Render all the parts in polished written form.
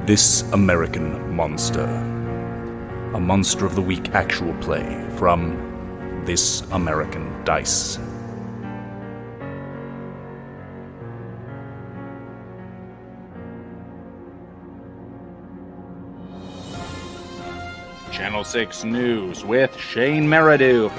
This American Monster. A Monster of the Week actual play from This American Dice. Channel 6 News with Shane Meridew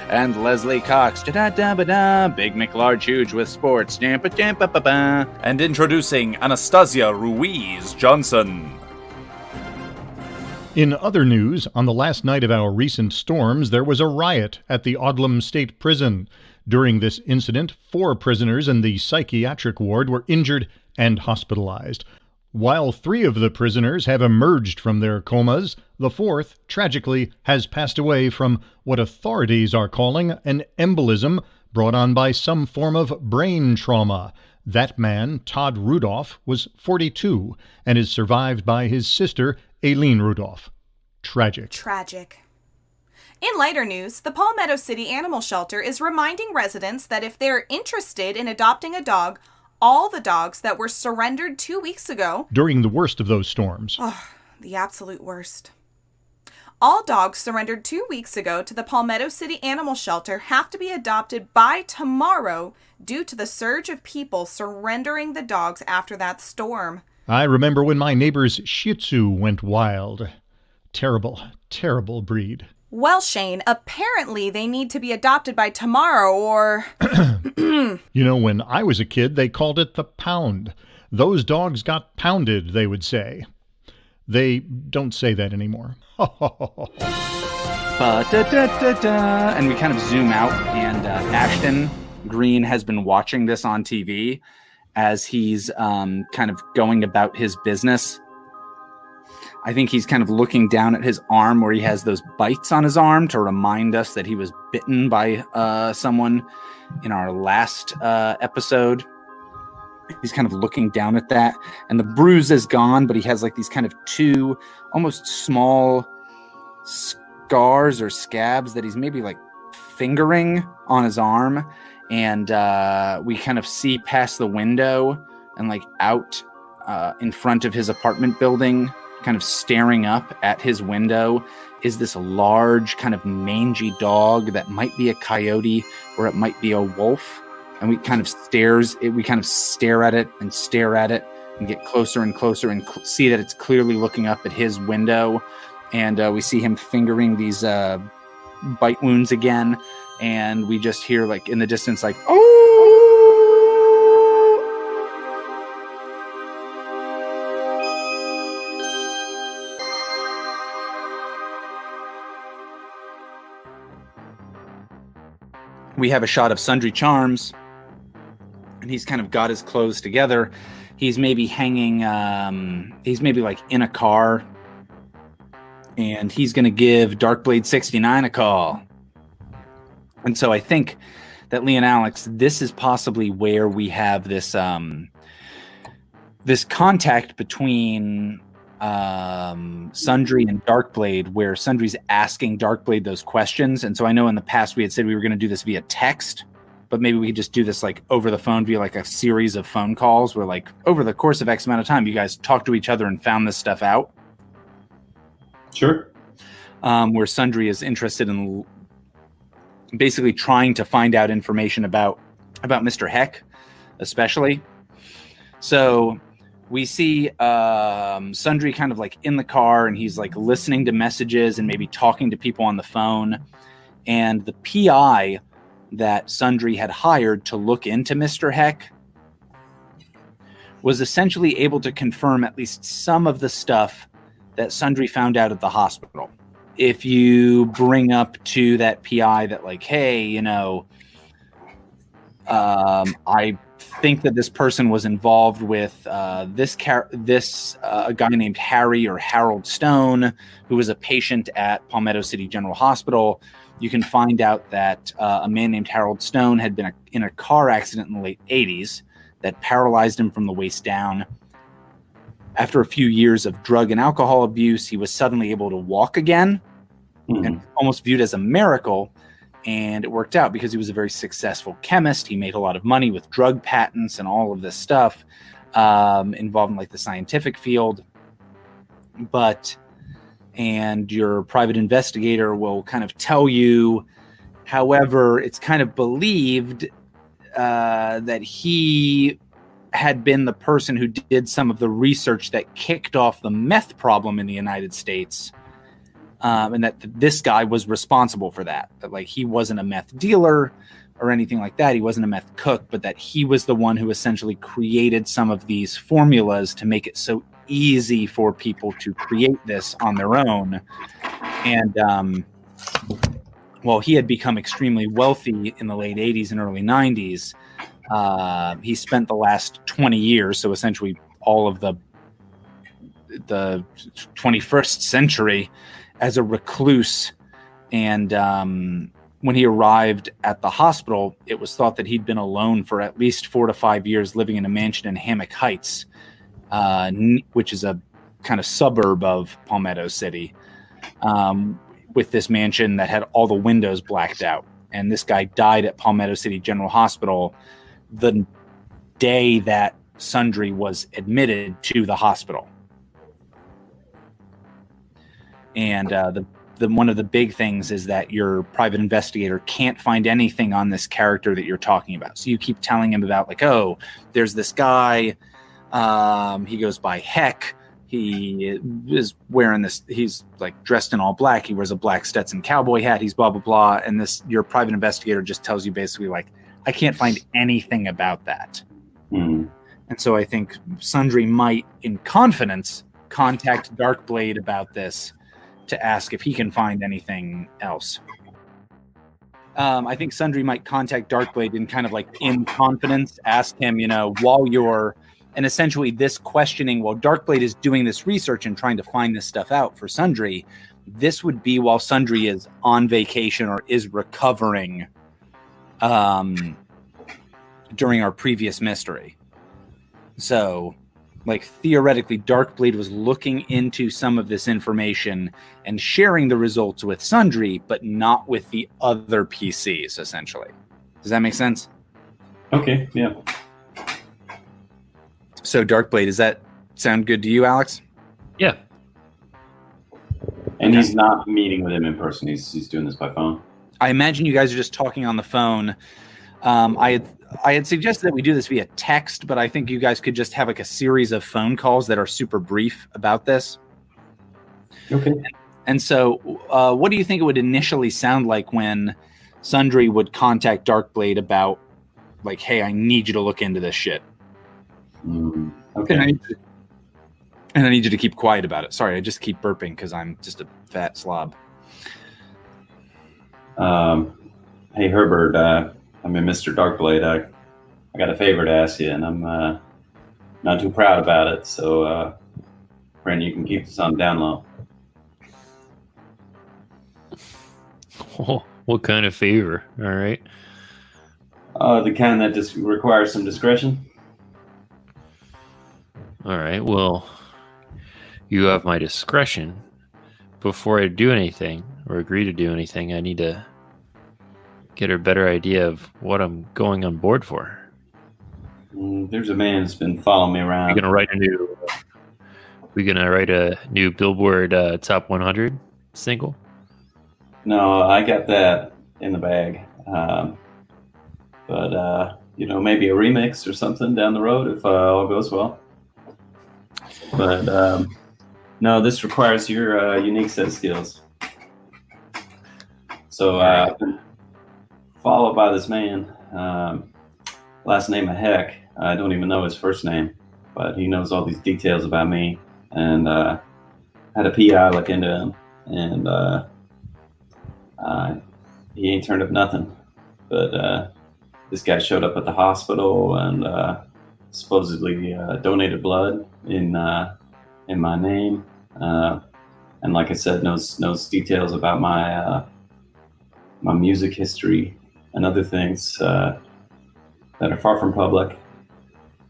and Leslie Cox. Big McLarge Huge with sports. And introducing Anastasia Ruiz Johnson. In other news, on the last night of our recent storms, there was a riot at the Odlum State Prison. During this incident, 4 prisoners in the psychiatric ward were injured and hospitalized. While 3 of the prisoners have emerged from their comas, the 4th, tragically, has passed away from what authorities are calling an embolism brought on by some form of brain trauma. That man, Todd Rudolph, was 42 and is survived by his sister, Aileen Rudolph. Tragic. In lighter news, the Palmetto City Animal Shelter is reminding residents that if they're interested in adopting a dog, all the dogs that were surrendered 2 weeks ago... during the worst of those storms. Oh, the absolute worst. All dogs surrendered 2 weeks ago to the Palmetto City Animal Shelter have to be adopted by tomorrow due to the surge of people surrendering the dogs after that storm. I remember when my neighbor's Shih Tzu went wild. Terrible, terrible breed. Well, Shane, apparently they need to be adopted by tomorrow or... You know, when I was a kid, they called it the pound. Those dogs got pounded, they would say. They don't say that anymore. And we kind of zoom out, and Ashton, Greene, has been watching this on TV as he's kind of going about his business. I think he's kind of looking down at his arm where he has those bites on his arm to remind us that he was bitten by someone in our last episode. He's kind of looking down at that, and the bruise is gone, but he has like these kind of 2 almost small scars or scabs that he's maybe like fingering on his arm. And we kind of see past the window and like out in front of his apartment building, kind of staring up at his window, is this large kind of mangy dog that might be a coyote or it might be a wolf. And we kind of stare at it and get closer and closer and see that it's clearly looking up at his window. And we see him fingering these bite wounds again. And we just hear like in the distance, like, oh! We have a shot of Sundry Charms, and he's kind of got his clothes together. He's maybe hanging, he's maybe like in a car, and he's going to give Darkblade 69 a call. And so I think that, Lee and Alex, this is possibly where we have this this contact between Sundry and Darkblade, where Sundry's asking Darkblade those questions. And so I know in the past we had said we were going to do this via text, but maybe we could just do this like over the phone via like a series of phone calls where like over the course of X amount of time, you guys talked to each other and found this stuff out. Sure. Where Sundry is interested in basically trying to find out information about Mr. Heck, especially. So we see Sundry kind of like in the car, and he's like listening to messages and maybe talking to people on the phone. And the PI that Sundry had hired to look into Mr. Heck was essentially able to confirm at least some of the stuff that Sundry found out at the hospital. If you bring up to that PI that like, hey, you know, I think that this person was involved with this guy named Harry or Harold Stone, who was a patient at Palmetto City General Hospital. You can find out that a man named Harold Stone had been in a car accident in the late 80s that paralyzed him from the waist down. After a few years of drug and alcohol abuse, he was suddenly able to walk again, and almost viewed as a miracle. And it worked out because he was a very successful chemist. He made a lot of money with drug patents and all of this stuff. involved in like the scientific field. And your private investigator will kind of tell you, however, it's kind of believed that he had been the person who did some of the research that kicked off the meth problem in the United States. And that this guy was responsible for that. That like he wasn't a meth dealer or anything like that. He wasn't a meth cook, but that he was the one who essentially created some of these formulas to make it so easy for people to create this on their own. And well, he had become extremely wealthy in the late 80s and early 90s. He spent the last 20 years, so essentially all of the 21st century, as a recluse. And when he arrived at the hospital, it was thought that he'd been alone for at least 4 to 5 years, living in a mansion in Hammock Heights, which is a kind of suburb of Palmetto City, with this mansion that had all the windows blacked out. And this guy died at Palmetto City General Hospital the day that Sundry was admitted to the hospital. And the one of the big things is that your private investigator can't find anything on this character that you're talking about. So you keep telling him about like, oh, there's this guy. He goes by Heck. He is wearing this. He's like dressed in all black. He wears a black Stetson cowboy hat. He's blah, blah, blah. And your private investigator just tells you basically like, I can't find anything about that. Mm. And so I think Sundry might, in confidence, contact Darkblade about this to ask if he can find anything else. I think Sundry might contact Darkblade and kind of like in confidence ask him, while you're, and essentially this questioning, while Darkblade is doing this research and trying to find this stuff out for Sundry, this would be while Sundry is on vacation or is recovering during our previous mystery. So, like, theoretically, Darkblade was looking into some of this information and sharing the results with Sundry, but not with the other PCs, essentially. Does that make sense? Okay, yeah. So, Darkblade, does that sound good to you, Alex? Yeah. And he's not meeting with him in person. He's doing this by phone. I imagine you guys are just talking on the phone. I had suggested that we do this via text, but I think you guys could just have like a series of phone calls that are super brief about this. Okay. And so what do you think it would initially sound like when Sundry would contact Darkblade about like, hey, I need you to look into this shit? Okay. And I need you to keep quiet about it. Sorry, I just keep burping because I'm just a fat slob. Hey, Herbert, I'm Mr. Darkblade. I got a favor to ask you, and I'm not too proud about it. So, friend, you can keep this on down low. Oh, what kind of favor? All right. The kind that just requires some discretion. All right. Well, you have my discretion. Before I do anything or agree to do anything, I need to get a better idea of what I'm going on board for. There's a man that's been following me around. We're gonna write a new Billboard Top 100 single. No, I got that in the bag. But maybe a remix or something down the road if all goes well. But no, this requires your unique set of skills. So I've been followed by this man, last name of Heck. I don't even know his first name, but he knows all these details about me. And had a PI look into him, and he ain't turned up nothing. But this guy showed up at the hospital and supposedly donated blood in my name, and like I said, knows details about my music history and other things that are far from public,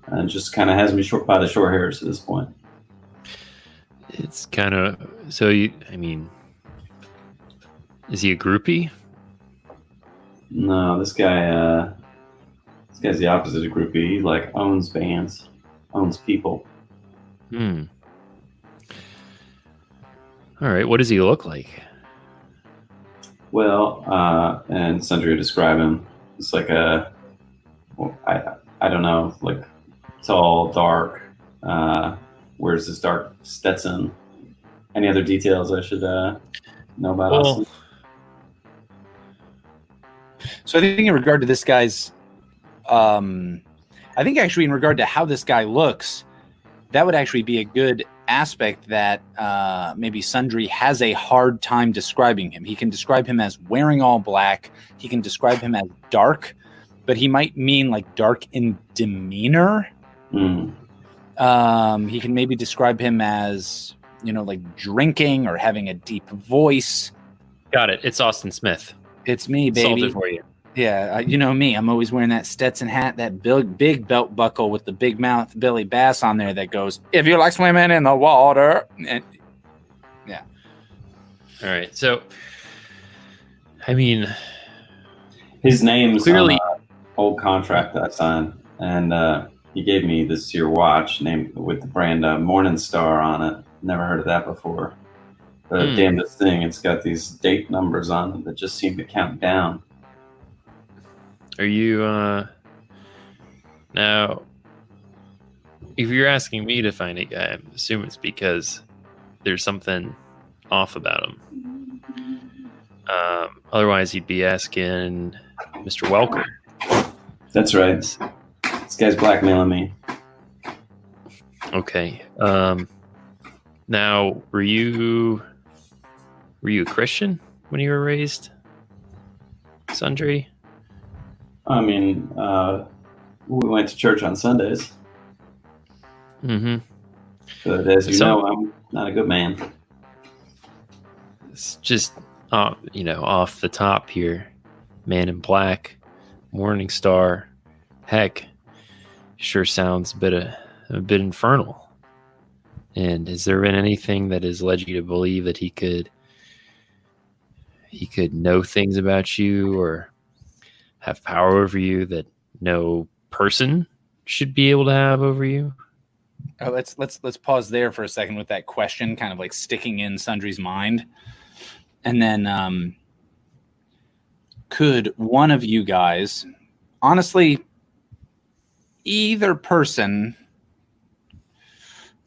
and just kind of has me by the short hairs at this point. It's kind of so. Is he a groupie? No, this guy's the opposite of groupie. He owns bands. owns people. Hmm. All right. What does he look like? Well, and Sundry would describe him. He's like I don't know, like tall, dark. Wears this dark Stetson. Any other details I should know about Austin? So I think in regard to this guy's, I think actually in regard to how this guy looks, that would actually be a good aspect that maybe Sundry has a hard time describing him. He can describe him as wearing all black. He can describe him as dark, but he might mean like dark in demeanor. He can maybe describe him as, like drinking or having a deep voice. Got it. It's Austin Smith. It's me, baby. Solved it for you. Yeah, you know me. I'm always wearing that Stetson hat, that big belt buckle with the big mouth Billy Bass on there that goes, "If you like swimming in the water." And, yeah. All right. So, I mean, his name's clearly on an old contract that I signed, and he gave me this year watch named with the brand Morningstar on it. Never heard of that before. But damn, this thing, it's got these date numbers on it that just seem to count down. Are you now? If you're asking me to find a guy, I assume it's because there's something off about him. Otherwise, he'd be asking Mr. Welker. That's right. This guy's blackmailing me. Okay. Now, were you a Christian when you were raised, Sundry? I mean, we went to church on Sundays. Mm-hmm. But as you know, I'm not a good man. It's just, off the top here. Man in Black, Morning Star. Heck, sure sounds a bit infernal. And has there been anything that has led you to believe that he could know things about you or have power over you that no person should be able to have over you? Oh, let's pause there for a second with that question, kind of like sticking in Sundry's mind, and then could one of you guys, honestly, either person,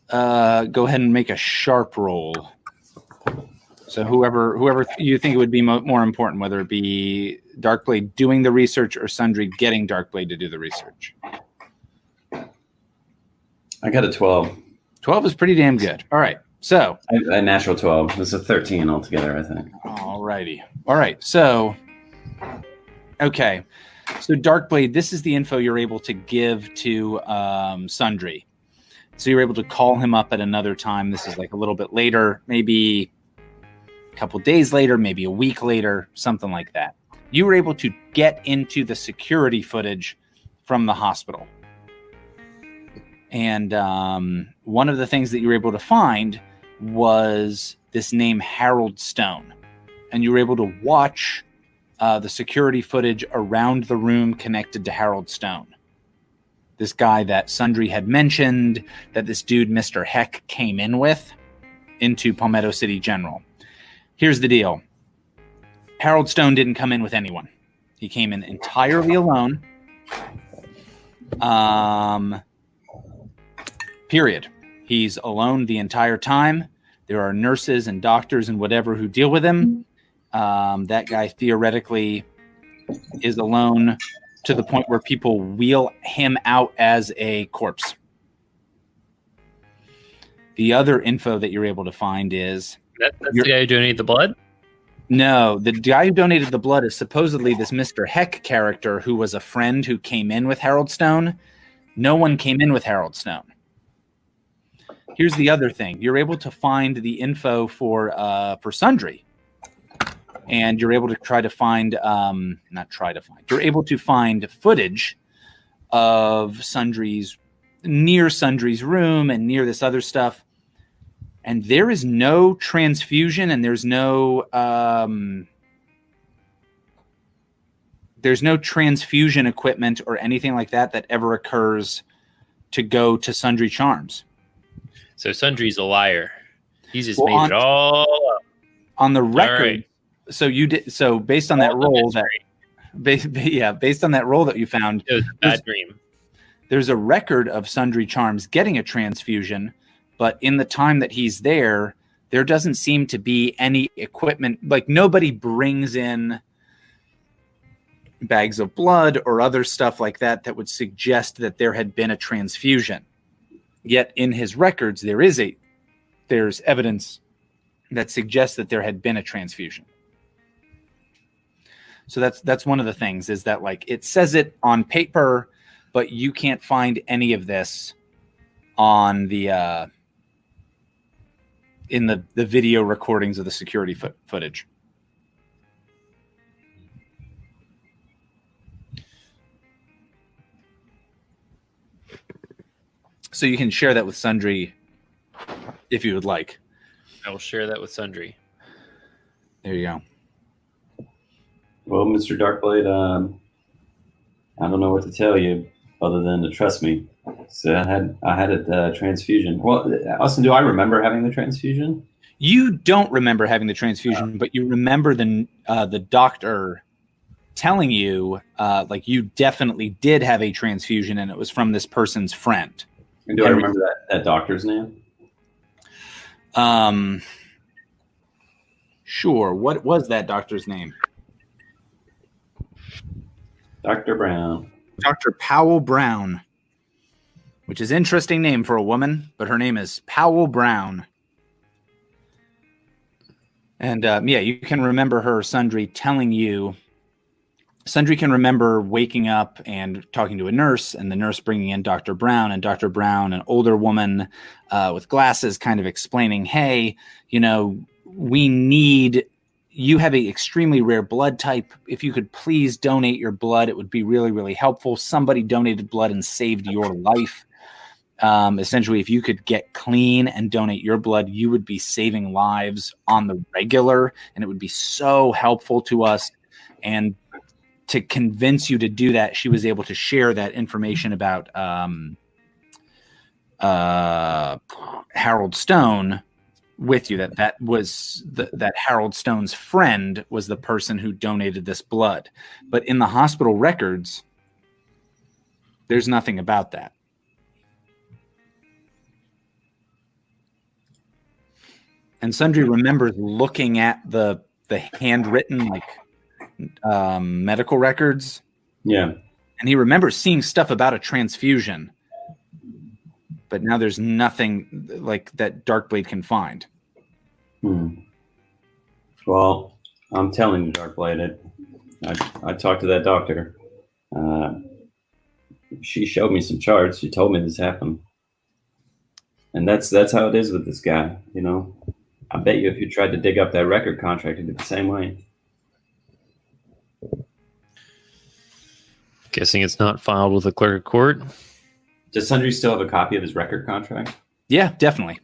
go ahead and make a sharp roll. So whoever you think it would be more important, whether it be Darkblade doing the research or Sundry getting Darkblade to do the research. I got a 12. 12 is pretty damn good. All right. So a natural 12. It's a 13 altogether, I think. All righty. All right. So, okay. So Darkblade, this is the info you're able to give to Sundry. So you're able to call him up at another time. This is like a little bit later, maybe a couple days later, maybe a week later, something like that. You were able to get into the security footage from the hospital. And one of the things that you were able to find was this name Harold Stone. And you were able to watch the security footage around the room connected to Harold Stone. This guy that Sundry had mentioned, that this dude, Mr. Heck, came in with into Palmetto City General. Here's the deal. Harold Stone didn't come in with anyone. He came in entirely alone. Period. He's alone the entire time. There are nurses and doctors and whatever who deal with him. That guy theoretically is alone to the point where people wheel him out as a corpse. The other info that you're able to find is... That's the guy who donated the blood? No, the guy who donated the blood is supposedly this Mr. Heck character who was a friend who came in with Harold Stone. No one came in with Harold Stone. Here's the other thing. You're able to find the info for Sundry. And you're able to you're able to find footage of Sundry's room and near this other stuff. And there is no transfusion and there's no transfusion equipment or anything like that ever occurs to go to Sundry Charms. So Sundry's a liar. He's just Well, made it all up. On the record, right. so you did. So based on that roll, based on that roll that you found, It was a bad dream. There's a record of Sundry Charms getting a transfusion, but in the time that he's there doesn't seem to be any equipment. Like nobody brings in bags of blood or other stuff like that that would suggest that there had been a transfusion. Yet in his records, there's evidence that suggests that there had been a transfusion. So that's one of the things, is that like it says it on paper, but you can't find any of this on the in the video recordings of the security footage. So you can share that with Sundry if you would like. I will share that with Sundry. There you go. Well, Mr. Darkblade, I don't know what to tell you other than to trust me. So I had a transfusion. Well, Austin, do I remember having the transfusion? You don't remember having the transfusion, but you remember the doctor telling you like you definitely did have a transfusion, and it was from this person's friend. And do I remember that doctor's name? Sure. What was that doctor's name? Dr. Brown. Dr. Powell Brown, which is an interesting name for a woman, but her name is Powell Brown. And yeah, you can remember her, Sundry, telling you. Sundry can remember waking up and talking to a nurse, and the nurse bringing in Dr. Brown, and Dr. Brown, an older woman with glasses, kind of explaining, hey, you have an extremely rare blood type. If you could please donate your blood, it would be really, really helpful. Somebody donated blood and saved your life. Essentially, if you could get clean and donate your blood, you would be saving lives on the regular, and it would be so helpful to us. And to convince you to do that, she was able to share that information about Harold Stone with you. That Harold Stone's friend was the person who donated this blood. But in the hospital records, there's nothing about that. And Sundry remembers looking at the handwritten medical records. Yeah. And he remembers seeing stuff about a transfusion. But now there's nothing like that Darkblade can find. Well, I'm telling you, Darkblade, I talked to that doctor. She showed me some charts. She told me this happened. And that's how it is with this guy, I bet you if you tried to dig up that record contract, it'd be the same way. Guessing it's not filed with the clerk of court. Does Sundry still have a copy of his record contract? Yeah, definitely.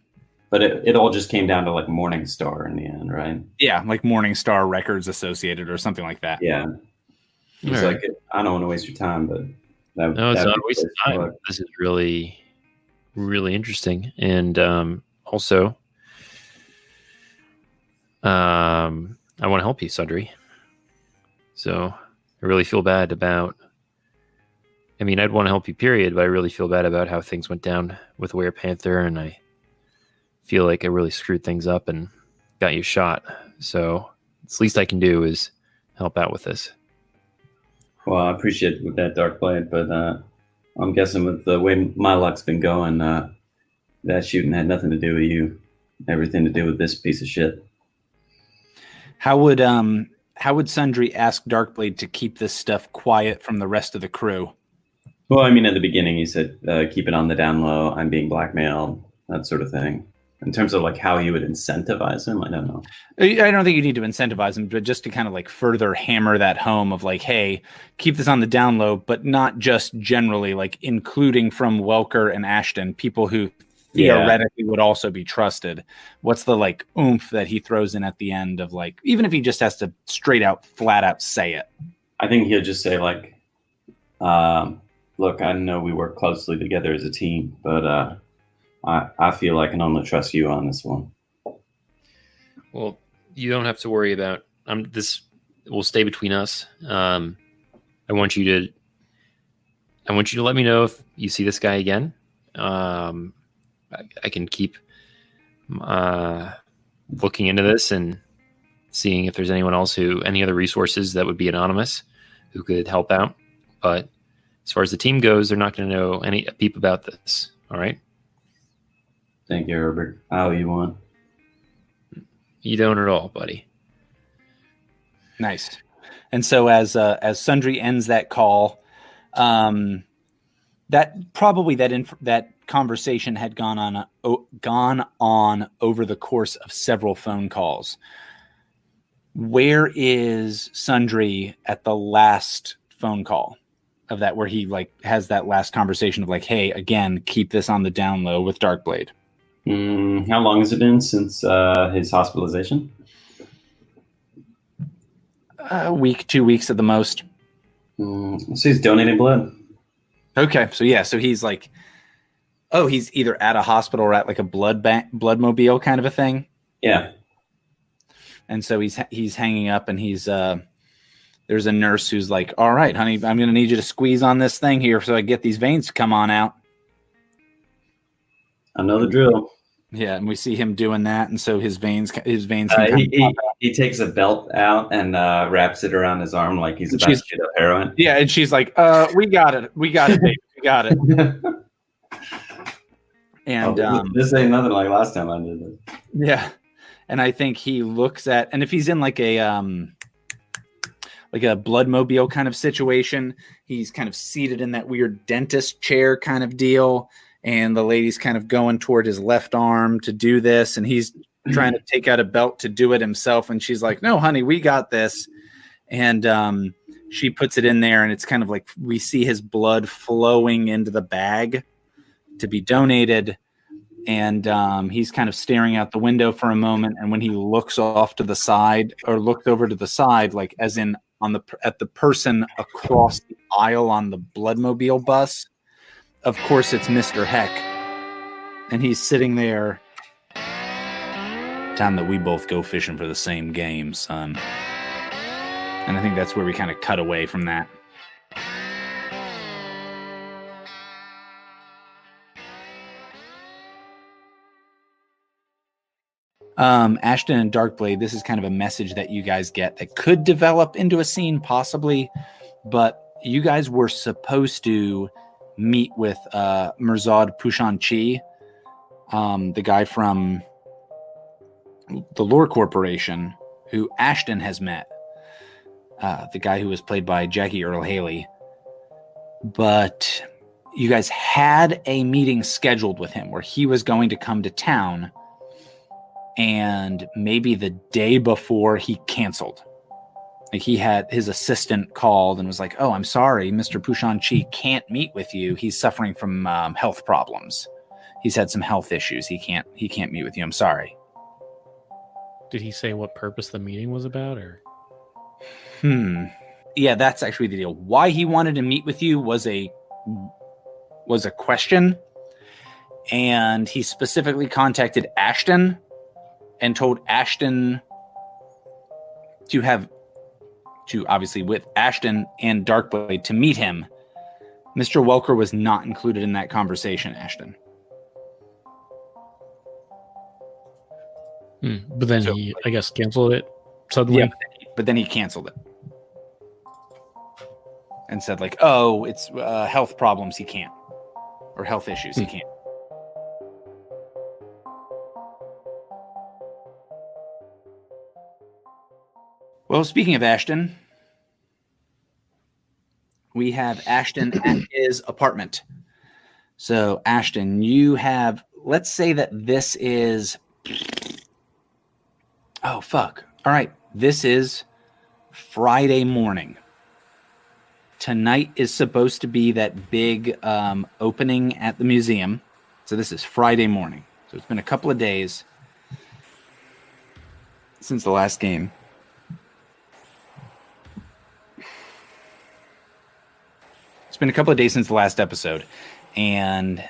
But it all just came down to like Morningstar in the end, right? Yeah, like Morningstar Records Associated or something like that. Yeah. He's All right. like, I don't want to waste your time, but No, it's not a waste of time. This is really, really interesting. And also, I want to help you, Sundry. So I really feel bad about... I'd want to help you, period, but I really feel bad about how things went down with Werepanther, and I feel like I really screwed things up and got you shot. So the least I can do is help out with this. Well, I appreciate with that Darkblade, but I'm guessing with the way my luck's been going, that shooting had nothing to do with you. Everything to do with this piece of shit. How would Sundry ask Darkblade to keep this stuff quiet from the rest of the crew? Well, at the beginning, he said, keep it on the down low. I'm being blackmailed, that sort of thing. In terms of like how he would incentivize him, I don't know. I don't think you need to incentivize him, but just to kind of like further hammer that home of like, hey, keep this on the down low, but not just generally, like including from Welker and Ashton, people who theoretically would also be trusted. What's the like oomph that he throws in at the end of like, even if he just has to straight out, flat out say it? I think he'll just say like look, I know we work closely together as a team, but I feel I can only trust you on this one. Well, you don't have to worry about. This will stay between us. I want you to let me know if you see this guy again. I can keep looking into this and seeing if there's anyone else any other resources that would be anonymous who could help out. But as far as the team goes, they're not going to know a peep about this. All right. Thank you, Herbert. I owe you one. You don't at all, buddy. Nice. And so as Sundry ends that call, that conversation had gone on over the course of several phone calls. Where is Sundry at the last phone call of that, where he has that last conversation of hey, again, keep this on the down low with Darkblade? How long has it been since his hospitalization? A week, 2 weeks at the most. So he's donating blood. Okay, so he's he's either at a hospital or at a bloodmobile kind of a thing. Yeah. And so he's hanging up, and there's a nurse who's like, "All right, honey, I'm going to need you to squeeze on this thing here so I get these veins to come on out." I know the drill. Yeah, and we see him doing that, and so his veins. He takes a belt out and wraps it around his arm like he's about to shoot up heroin. Yeah, and she's like, "We got it, baby. We got it." And this ain't nothing like last time I did this. Yeah, and I think he looks at, and if he's in a bloodmobile kind of situation, he's kind of seated in that weird dentist chair kind of deal. And the lady's kind of going toward his left arm to do this. And he's trying to take out a belt to do it himself. And she's like, "No, honey, we got this." And she puts it in there. And it's kind of like we see his blood flowing into the bag to be donated. And he's kind of staring out the window for a moment. And when he looks off to the side, or looks over to the side, as in at the person across the aisle on the bloodmobile bus, of course, it's Mr. Heck. And he's sitting there. "Time that we both go fishing for the same game, son." And I think that's where we kind of cut away from that. Ashton and Darkblade, this is kind of a message that you guys get that could develop into a scene, possibly. But you guys were supposed to meet with Mirzad Pushan-Chi, the guy from the Lore Corporation, who Ashton has met, the guy who was played by Jackie Earle Haley. But you guys had a meeting scheduled with him where he was going to come to town, and maybe the day before he canceled. He had his assistant called and was like, "Oh, I'm sorry, Mr. Pushan-Chi can't meet with you. He's suffering from health problems. He's had some health issues. He can't meet with you. I'm sorry." Did he say what purpose the meeting was about, or? Yeah, that's actually the deal. Why he wanted to meet with you was a question, and he specifically contacted Ashton and told Ashton to obviously with Ashton and Darkblade to meet him. Mr. Welker was not included in that conversation, Ashton. But then he, I guess, canceled it suddenly. Yeah, but then he canceled it and said "Oh, it's health problems. He can't, or health issues. He can't." Well, speaking of Ashton, we have Ashton at his apartment. So, Ashton, you have, let's say that this is, oh, fuck. All right. This is Friday morning. Tonight is supposed to be that big opening at the museum. So this is Friday morning. So it's been a couple of days since the last game. It's been a couple of days since the last episode, and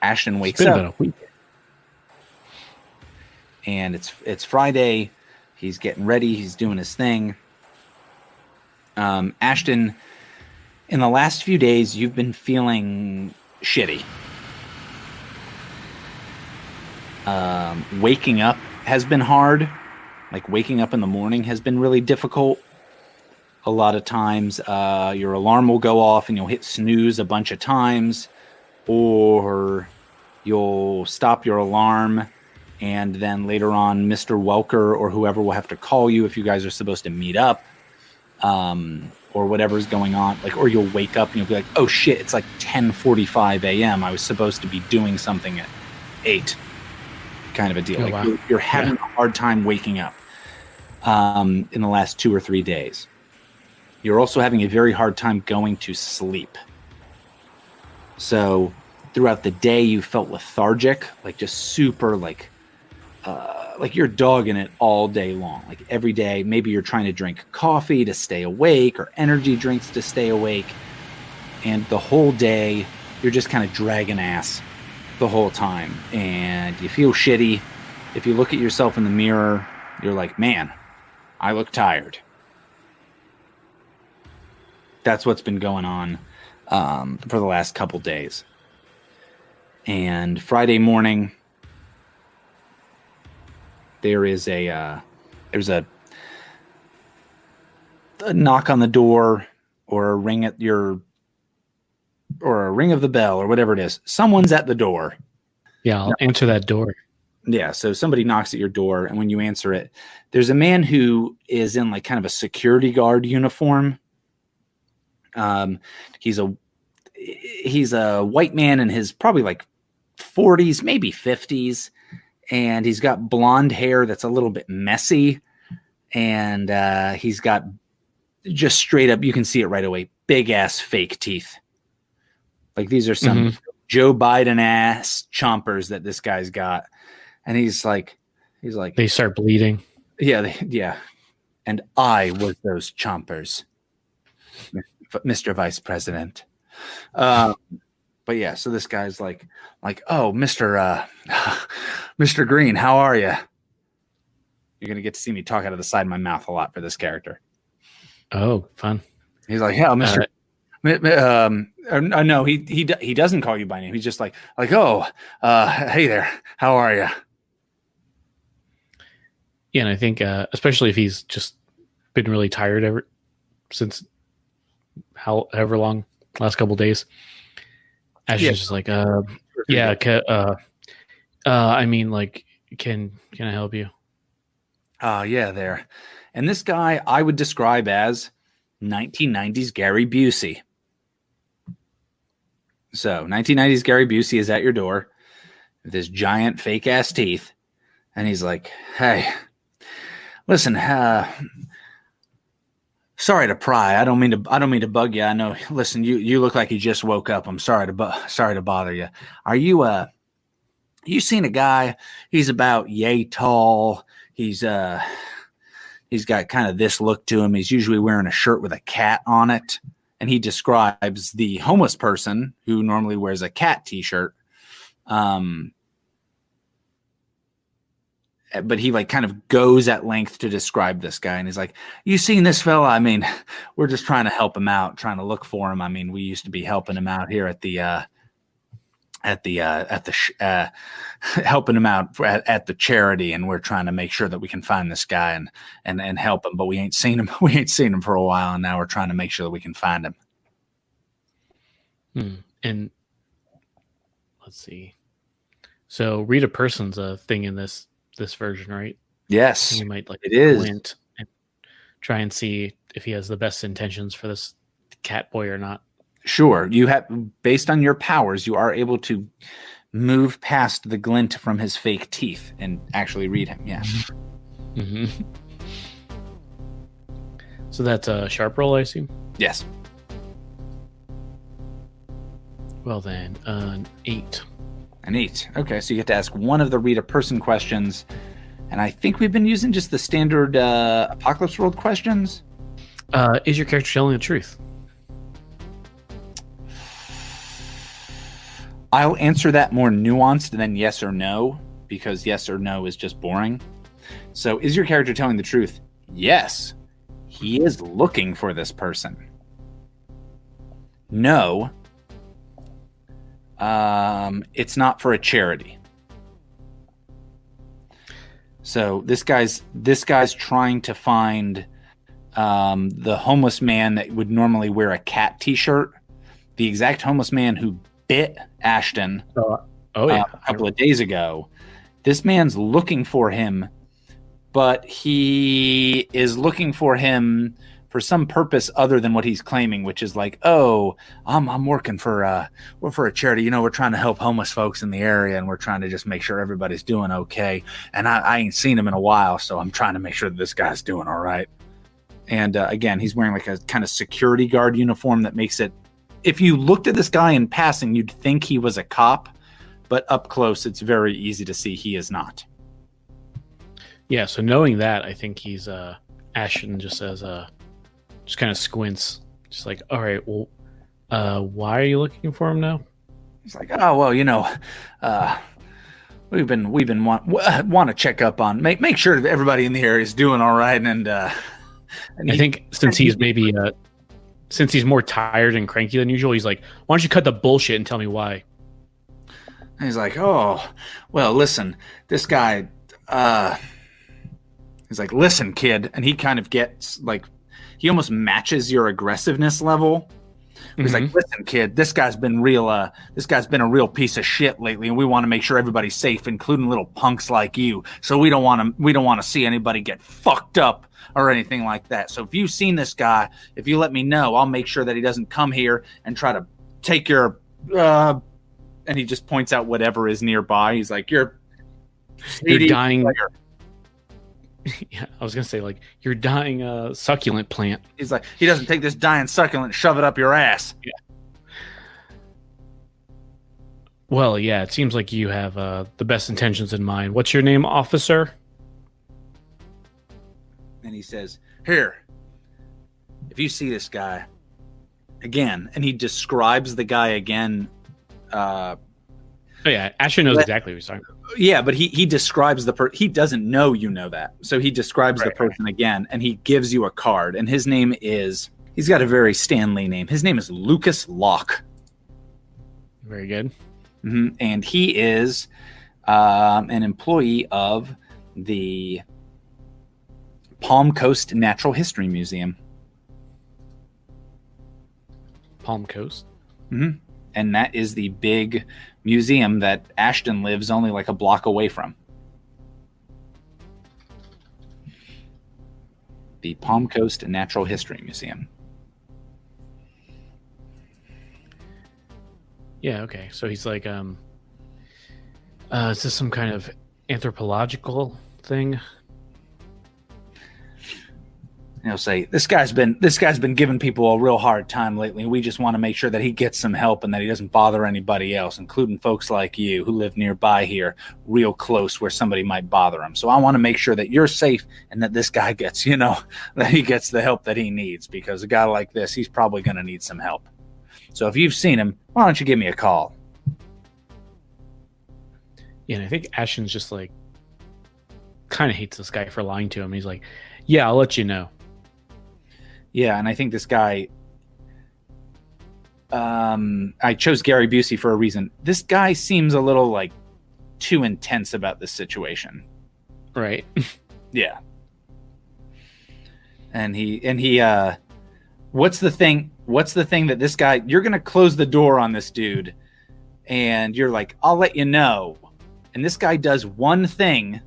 Ashton wakes It's been up. about a week. And it's Friday. He's getting ready. He's doing his thing. Ashton, in the last few days, you've been feeling shitty. Waking up has been hard. Like waking up in the morning has been really difficult. A lot of times your alarm will go off and you'll hit snooze a bunch of times, or you'll stop your alarm and then later on Mr. Welker or whoever will have to call you if you guys are supposed to meet up, or whatever's going on. Like, or you'll wake up and you'll be like, oh shit, it's like 10:45 a.m. I was supposed to be doing something at 8. Kind of a deal. Oh, like wow. you're having a hard time waking up in the last 2 or 3 days. You're also having a very hard time going to sleep. So throughout the day, you felt lethargic, like just super like you're dogging it all day long. Like every day, maybe you're trying to drink coffee to stay awake or energy drinks to stay awake. And the whole day, you're just kind of dragging ass the whole time. And you feel shitty. If you look at yourself in the mirror, you're like, man, I look tired. That's what's been going on for the last couple days. And Friday morning, there's a knock on the door, or a ring at your, or a ring of the bell, or whatever it is. Someone's at the door. Yeah, I'll answer that door. Yeah, so somebody knocks at your door, and when you answer it, there's a man who is in like kind of a security guard uniform. He's a white man in his probably like 40s, maybe 50s, and he's got blonde hair that's a little bit messy, and he's got just straight up, you can see it right away, big ass fake teeth. Like these are some Joe Biden ass chompers that this guy's got, and he's like They start bleeding. yeah, and I was those chompers, Mr. Vice President. But yeah, so this guy's like, oh, Mr. Greene, how are you? You're gonna get to see me talk out of the side of my mouth a lot for this character. Oh, fun. He's like, yeah, Mr. No, he doesn't call you by name. He's just like, oh, hey there, how are you? Yeah, and I think especially if he's just been really tired since however long, last couple days. Ashton's just like, yeah, I mean, like, can I help you? Yeah, there. And this guy I would describe as 1990s Gary Busey. So 1990s Gary Busey is at your door with his giant fake ass teeth, and he's like, hey, listen, sorry to pry. I don't mean to bug you. I know. Listen, you look like you just woke up. I'm sorry to bother you. Are you seen a guy? He's about yay tall. He's got kind of this look to him. He's usually wearing a shirt with a cat on it, and he describes the homeless person who normally wears a cat t-shirt. But he like kind of goes at length to describe this guy. And he's like, you seen this fella? I mean, we're just trying to help him out, trying to look for him. I mean, we used to be helping him out here helping him out at the charity. And we're trying to make sure that we can find this guy and help him, but we ain't seen him. We ain't seen him for a while. And now we're trying to make sure that we can find him. And let's see. So read a person's a thing in this version, right? Yes, you might like it is. And try and see if he has the best intentions for this cat boy or not. Sure. You have, based on your powers, you are able to move past the glint from his fake teeth and actually read him. Yeah. Mm-hmm. So that's a sharp roll, I assume? Yes. Well then, an 8. An 8. Okay, so you get to ask one of the read a person questions. And I think we've been using just the standard Apocalypse World questions. Is your character telling the truth? I'll answer that more nuanced than yes or no, because yes or no is just boring. So is your character telling the truth? Yes. He is looking for this person. No. It's not for a charity. So this guy's trying to find the homeless man that would normally wear a cat t-shirt. The exact homeless man who bit Ashton a couple of days ago. This man's looking for him, but he is looking for him for some purpose other than what he's claiming, which is like, oh, I'm working for a charity. We're trying to help homeless folks in the area, and we're trying to just make sure everybody's doing okay. And I ain't seen him in a while, so I'm trying to make sure that this guy's doing all right. And again, he's wearing like a kind of security guard uniform that makes it, if you looked at this guy in passing, you'd think he was a cop, but up close, it's very easy to see he is not. Yeah, so knowing that, I think he's Ashton just says just kind of squints, just like, all right, well, why are you looking for him now? He's like, oh well, we've been want to check up on make sure that everybody in the area is doing all right, and I think since he's maybe since he's more tired and cranky than usual, he's like, why don't you cut the bullshit and tell me why? And he's like, oh well, listen, this guy. He's like, listen, kid, and he kind of gets like. He almost matches your aggressiveness level. He's like, listen, kid, this guy's been a real piece of shit lately, and we want to make sure everybody's safe, including little punks like you. So we don't want to see anybody get fucked up or anything like that. So if you've seen this guy, if you let me know, I'll make sure that he doesn't come here and try to take your and he just points out whatever is nearby. He's like, you're dying. Player. Yeah, I was gonna say, like, you're dying succulent plant. He's like, he doesn't take this dying succulent and shove it up your ass. Yeah. Well, yeah, it seems like you have the best intentions in mind. What's your name, officer? And he says, here, if you see this guy again, and he describes the guy again. Oh yeah, Ashton knows exactly what he's talking about. Yeah, but he describes the person. He doesn't know you know that. So he describes the person again, and he gives you a card. And his name is, he's got a very Stanley name. His name is Lucas Locke. Very good. Mm-hmm. And he is an employee of the Palm Coast Natural History Museum. Palm Coast? Mm-hmm. And that is the big museum that Ashton lives only like a block away from. The Palm Coast Natural History Museum. Yeah, okay. So he's like, is this some kind of anthropological thing? And he'll say, this guy's been giving people a real hard time lately. We just want to make sure that he gets some help and that he doesn't bother anybody else, including folks like you who live nearby here, real close where somebody might bother him. So I want to make sure that you're safe and that this guy gets, that he gets the help that he needs, because a guy like this, he's probably going to need some help. So if you've seen him, why don't you give me a call? Yeah, and I think Ashton's just like, kind of hates this guy for lying to him. He's like, yeah, I'll let you know. Yeah, and I think this guy, I chose Gary Busey for a reason. This guy seems a little like too intense about this situation. Right. Yeah. And he what's the thing that this guy, you're going to close the door on this dude and you're like, I'll let you know. And this guy does one thing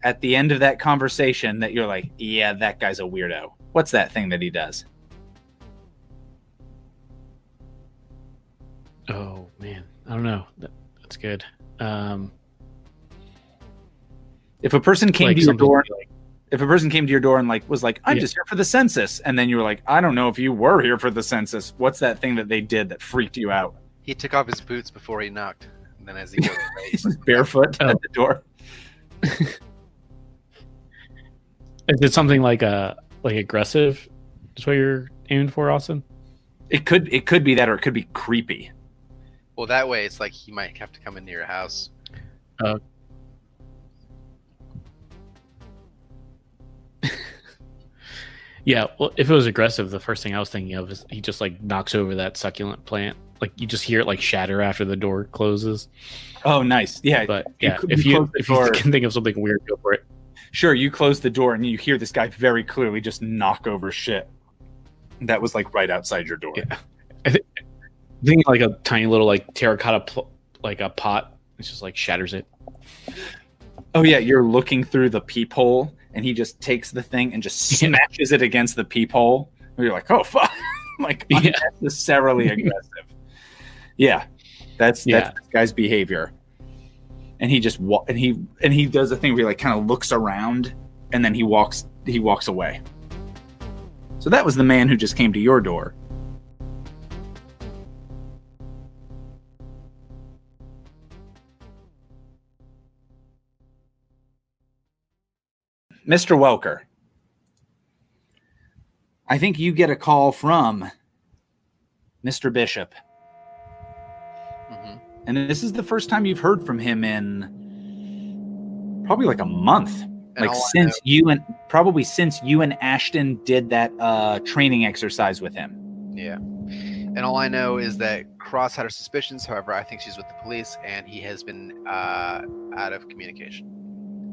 at the end of that conversation that you're like, yeah, that guy's a weirdo. What's that thing that he does? Oh man, I don't know. That's good. If a person came to your door, and like was like, I'm just here for the census, and then you were like, I don't know if you were here for the census. What's that thing that they did that freaked you out? He took off his boots before he knocked, and then as he goes, he was barefoot at the door. Is it something like aggressive? Is what you're aiming for, Austin? It could be that, or it could be creepy. Well, that way it's like he might have to come into your house. Yeah, well, if it was aggressive, the first thing I was thinking of is he just like knocks over that succulent plant. Like you just hear it like shatter after the door closes. Oh, nice. Yeah. But You yeah, cl- if you you close the if you door. can think of something weird, go for it. Sure, you close the door and you hear this guy very clearly just knock over shit. That was like right outside your door. Yeah. I think like a tiny little like terracotta like a pot. It's just like shatters it. Oh yeah, you're looking through the peephole, and he just takes the thing and just smashes it against the peephole. And you're like, oh fuck, like unnecessarily aggressive. Yeah, that's this guy's behavior. And he just and he does a thing where he like kind of looks around, and then he walks away. So that was the man who just came to your door. Mr. Welker, I think you get a call from Mr. Bishop. Mm-hmm. And this is the first time you've heard from him in probably like a month. And like since you and Ashton did that training exercise with him. Yeah. And all I know is that Cross had her suspicions. However, I think she's with the police, and he has been out of communication.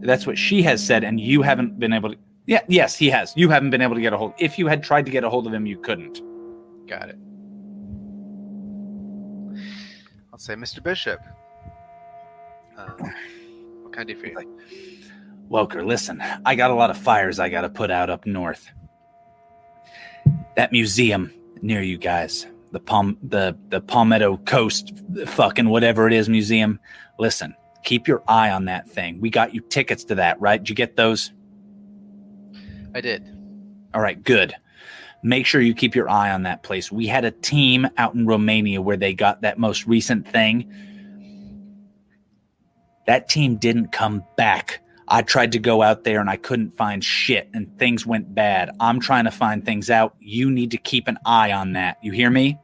That's what she has said, and you haven't been able to... Yeah, yes, he has. You haven't been able to get a hold... If you had tried to get a hold of him, you couldn't. Got it. I'll say, Mr. Bishop. What can I do for you? Welker, listen, I got a lot of fires I got to put out up north. That museum near you guys, the Palmetto Coast fucking whatever it is museum. Listen, keep your eye on that thing. We got you tickets to that, right? Did you get those? I did. All right, good. Make sure you keep your eye on that place. We had a team out in Romania where they got that most recent thing. That team didn't come back. I tried to go out there and I couldn't find shit and things went bad. I'm trying to find things out. You need to keep an eye on that. You hear me?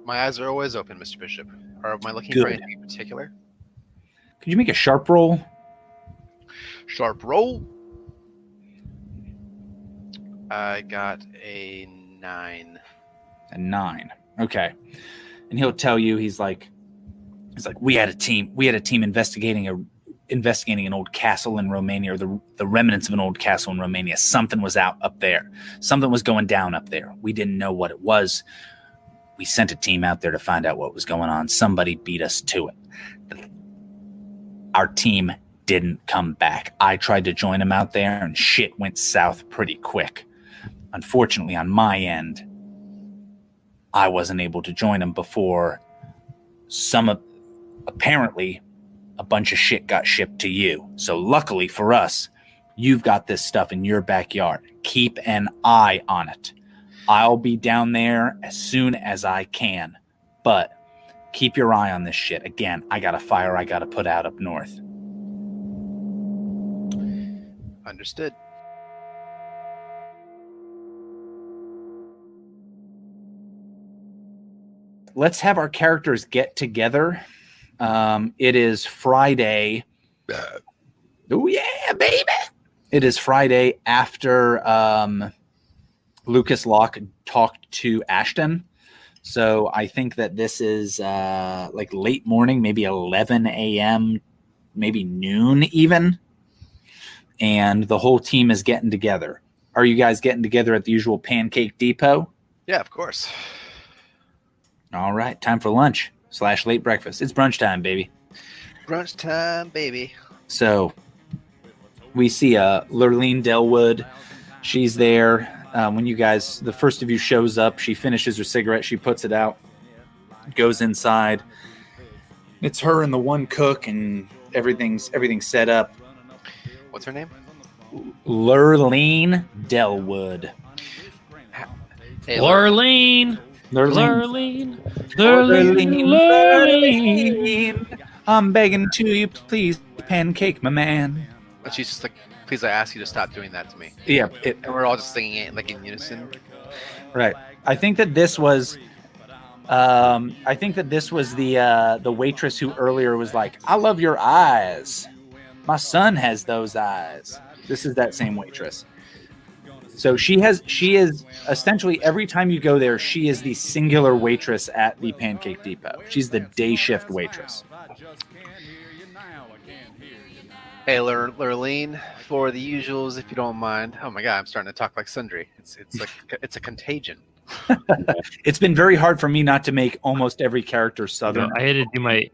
My eyes are always open, Mr. Bishop. Or am I looking Good. for anything in particular? Could you make a sharp roll? Sharp roll. I got a 9. A 9. Okay. And he'll tell you, he's like, we had a team investigating an old castle in Romania, or the remnants of an old castle in Romania. Something was out up there. Something was going down up there. We didn't know what it was. We sent a team out there to find out what was going on. Somebody beat us to it. Our team didn't come back. I tried to join them out there, and shit went south pretty quick. Unfortunately, on my end, I wasn't able to join them before apparently a bunch of shit got shipped to you. So luckily for us, you've got this stuff in your backyard. Keep an eye on it. I'll be down there as soon as I can, but keep your eye on this shit. Again, I got a fire I got to put out up north. Understood. Let's have our characters get together. It is Friday. Oh yeah, baby! It is Friday after Lucas Locke talked to Ashton. So I think that this is like late morning, maybe 11 a.m., maybe noon even. And the whole team is getting together. Are you guys getting together at the usual Pancake Depot? Yeah, of course. All right, time for lunch / late breakfast. It's brunch time, baby. Brunch time, baby. So we see Lurleen Delwood. She's there. When you guys, the first of you shows up, she finishes her cigarette. She puts it out, goes inside. It's her and the one cook, and everything's set up. What's her name? Lurleen Delwood. Hey, Lurleen. Lurleen. I'm begging to you, please, pancake my man. And she's just like, please, I ask you to stop doing that to me. Yeah, And we're all just singing it like in unison. right. I think that this was I think that this was the waitress who earlier was like, "I love your eyes. My son has those eyes." This is that same waitress. So she is essentially every time you go there, she is the singular waitress at the Pancake Depot. She's the day shift waitress. Hey, Lurleen, for the usuals, if you don't mind. Oh my God, I'm starting to talk like Sundry. It's like it's a contagion. It's been very hard for me not to make almost every character Southern. I had to do my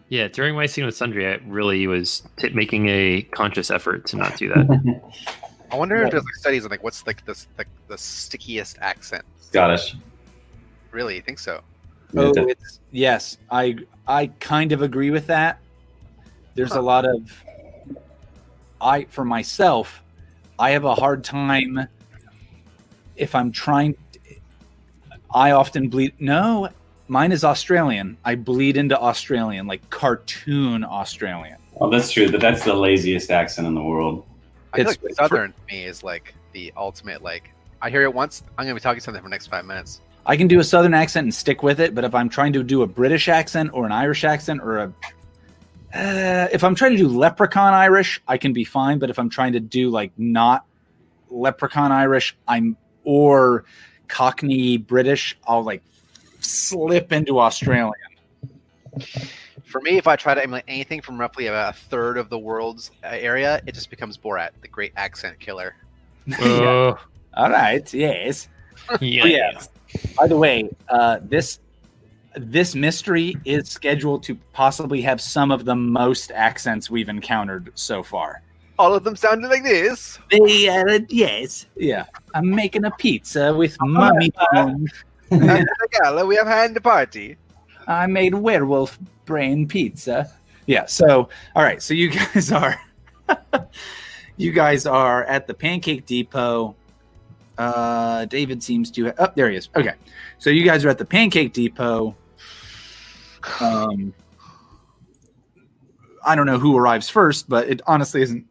yeah. During my scene with Sundry, I really was making a conscious effort to not do that. I wonder if there's like studies on like what's like this like the stickiest accent. Scottish. Really, you think so? Oh, yes, I kind of agree with that. There's a lot of for myself, I have a hard time if I'm trying. I often bleed. No, mine is Australian. I bleed into Australian, like cartoon Australian. Oh, that's true. That's the laziest accent in the world. I feel like Southern to me is like the ultimate. Like I hear it once, I'm gonna be talking something for the next 5 minutes. I can do a Southern accent and stick with it, but if I'm trying to do a British accent or an Irish accent or if I'm trying to do Leprechaun Irish, I can be fine. But if I'm trying to do like not Leprechaun Irish, or Cockney British, I'll like slip into Australian. For me, if I try to emulate anything from roughly about a third of the world's area, it just becomes Borat, the great accent killer. Yeah. All right. Yes. Yeah. By the way, this mystery is scheduled to possibly have some of the most accents we've encountered so far. All of them sounded like this. Yes. Yeah. I'm making a pizza with mummy bones. And the gala, we have had the party. I made werewolf brain pizza. Yeah. So, all right. So you guys are at the Pancake Depot. David seems to have, there he is. Okay. So you guys are at the Pancake Depot. I don't know who arrives first, but it honestly isn't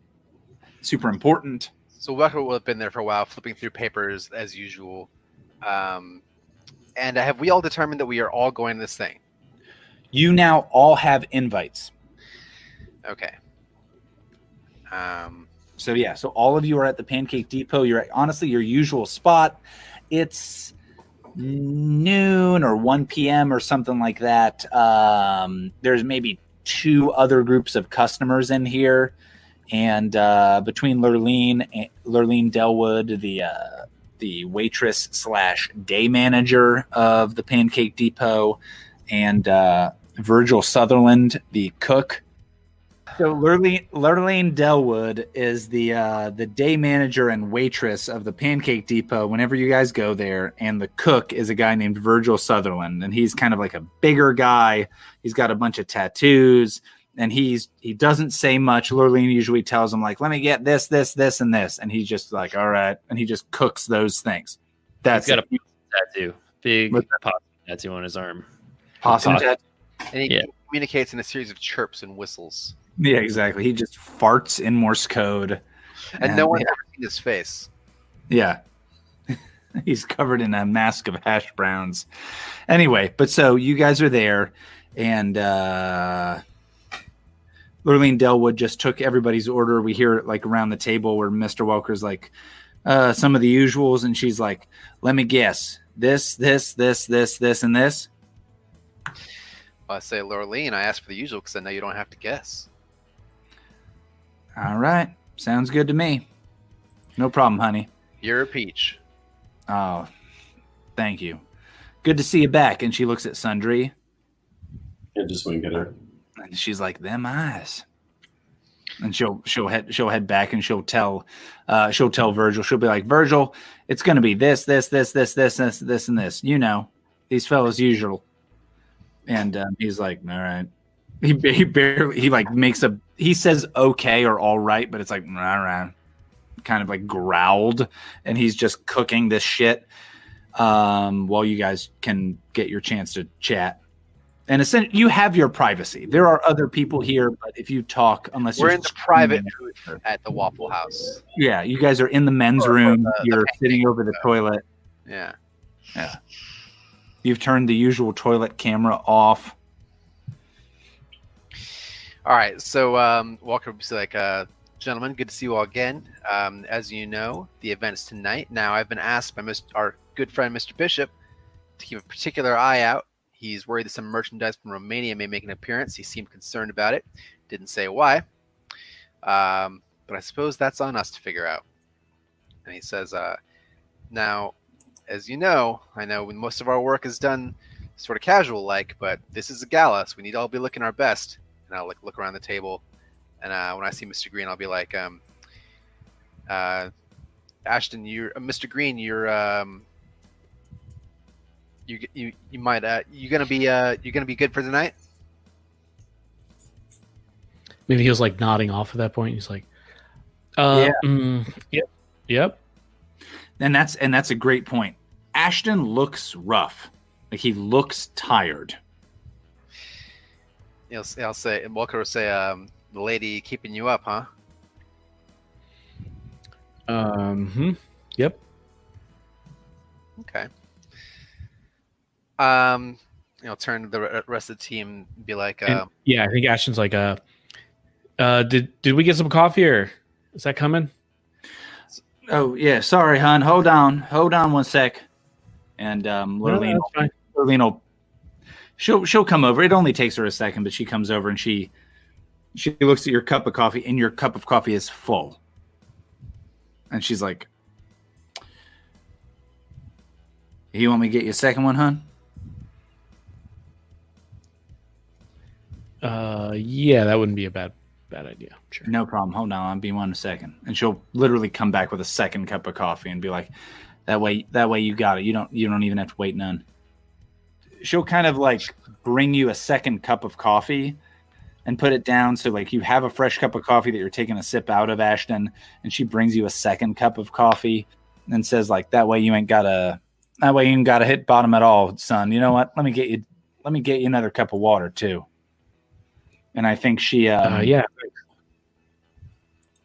super important. So Walker will have been there for a while, flipping through papers as usual. And have we all determined that we are all going to this thing? You now all have invites. Okay. So yeah, so all of you are at the Pancake Depot. You're at, honestly, your usual spot. It's noon or 1 p.m. or something like that. There's maybe 2 other groups of customers in here. And between Lurleen Delwood, the waitress / day manager of the Pancake Depot, and Virgil Sutherland, the cook. So Lurleen Delwood is the day manager and waitress of the Pancake Depot whenever you guys go there, and the cook is a guy named Virgil Sutherland, and he's kind of like a bigger guy. He's got a bunch of tattoos, and he doesn't say much. Lurleen usually tells him like, "Let me get this, this, this, and this," and he's just like, "All right," and he just cooks those things. That's He's got a tattoo, big possum tattoo on his arm. Possum tattoo. And he communicates in a series of chirps and whistles. Yeah, exactly. He just farts in Morse code. And no one's ever seen his face. Yeah. He's covered in a mask of hash browns. Anyway, but so you guys are there, and Lurleen Delwood just took everybody's order. We hear it like around the table where Mr. Welker's like, some of the usuals, and she's like, "Let me guess. This, this, this, this, this, and this." Well, I say, Lurleen, I asked for the usual because I know you don't have to guess. All right. Sounds good to me. No problem, honey. You're a peach. Oh, thank you. Good to see you back. And she looks at Sundry. Yeah, just wink at her. And she's like, "Them eyes." And she'll head back, and she'll tell Virgil. She'll be like, "Virgil, it's going to be this, this, this, this, this, this, this, and this. You know, these fellas usual." And he's like, "All right." He says okay or all right, but it's like, all right, kind of like growled, and he's just cooking this shit while you guys can get your chance to chat. And essentially, you have your privacy. There are other people here, but if you talk, unless we're in the private booth at the Waffle House. Yeah, you guys are in the men's room. You're sitting over the toilet. Yeah. Yeah. You've turned the usual toilet camera off. All right. So Walker was like, gentlemen, good to see you all again. As you know, the event is tonight. Now, I've been asked by our good friend, Mr. Bishop, to keep a particular eye out. He's worried that some merchandise from Romania may make an appearance. He seemed concerned about it. Didn't say why. But I suppose that's on us to figure out. And he says, now, as you know, I know when most of our work is done sort of casual-like, but this is a gala, so we need to all be looking our best. And I'll look around the table, and when I see Mr. Greene, I'll be like, Ashton, you're Mr. Greene, you're you might you gonna be good for tonight? Maybe he was like nodding off at that point. He's like, yep. And that's a great point. Ashton looks rough. Like he looks tired. I'll say, Walker will say, the lady keeping you up, huh? Yep. Okay. Turn to the rest of the team and be like, I think Ashton's like, did we get some coffee or is that coming? Oh yeah, sorry, hon. Hold on one sec. And Lurleen will she'll come over. It only takes her a second, but she comes over and she looks at your cup of coffee, and your cup of coffee is full. And she's like, "You want me to get you a second one, hon?" Yeah, that wouldn't be a bad idea. Sure. No problem. Hold on, I'll be 1 second. And she'll literally come back with a second cup of coffee and be like, That way you got it. You don't even have to wait none. She'll kind of like bring you a second cup of coffee and put it down. So like you have a fresh cup of coffee that you're taking a sip out of, Ashton, and she brings you a second cup of coffee and says like, that way you ain't gotta hit bottom at all, son. You know what? Let me get you another cup of water too. And I think she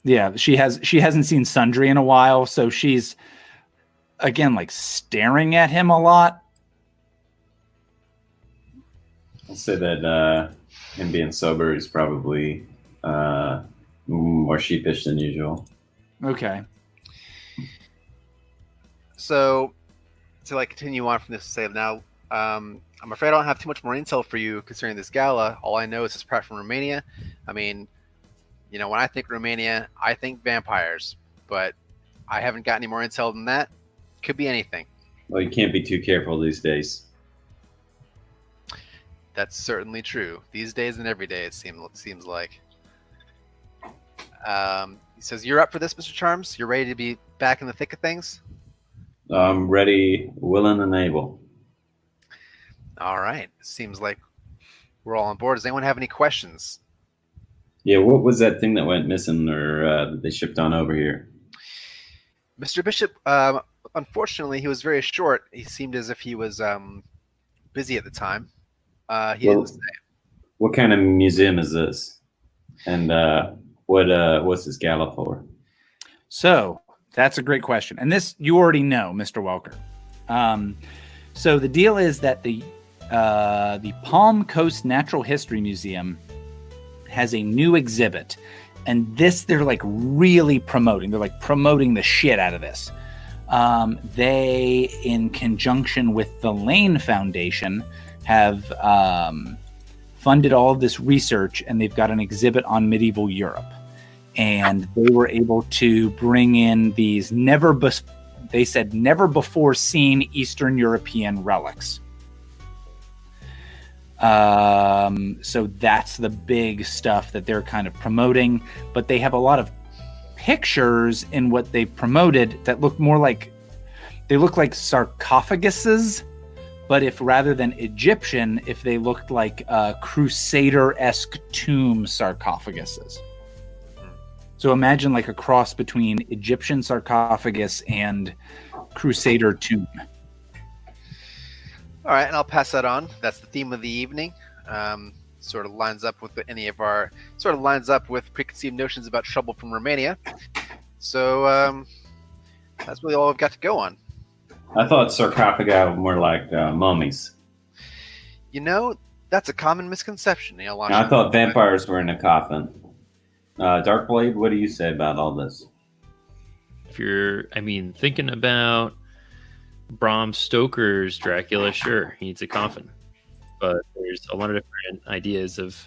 she hasn't seen Sundry in a while, so she's again like staring at him a lot. I'll say that him being sober is probably more sheepish than usual. Okay. So to like continue on from this, say now, I'm afraid I don't have too much more intel for you concerning this gala. All I know is it's Pratt from Romania. I mean, when I think Romania, I think vampires, but I haven't got any more intel than that. Could be anything. Well, you can't be too careful these days. That's certainly true. These days and every day, it seems like. He says, "You're up for this, Mr. Charms? You're ready to be back in the thick of things?" I'm ready, willing, and able. All right. Seems like we're all on board. Does anyone have any questions? Yeah, what was that thing that went missing or that they shipped on over here? Mr. Bishop, unfortunately, he was very short. He seemed as if he was busy at the time. He didn't say. What kind of museum is this? And what's this gala for? So that's a great question. And this you already know, Mr. Welker. So the deal is that the Palm Coast Natural History Museum has a new exhibit. And this they're like really promoting. They're like promoting the shit out of this. They, in conjunction with the Lane Foundation, have funded all of this research, and they've got an exhibit on medieval Europe. And they were able to bring in these never before seen Eastern European relics. So that's the big stuff that they're kind of promoting, but they have a lot of pictures in what they've promoted that look more like sarcophaguses, but if rather than Egyptian, if they looked like Crusader-esque tomb sarcophaguses. So imagine like a cross between Egyptian sarcophagus and Crusader tomb. All right, and I'll pass that on. That's the theme of the evening. Sort of lines up with preconceived notions about trouble from Romania. So that's really all I've got to go on. I thought sarcophagi were like mummies. You know, that's a common misconception. You know, I thought vampires were in a coffin. Darkblade, what do you say about all this? If you're, thinking about Bram Stoker's Dracula, sure, he needs a coffin. But there's a lot of different ideas of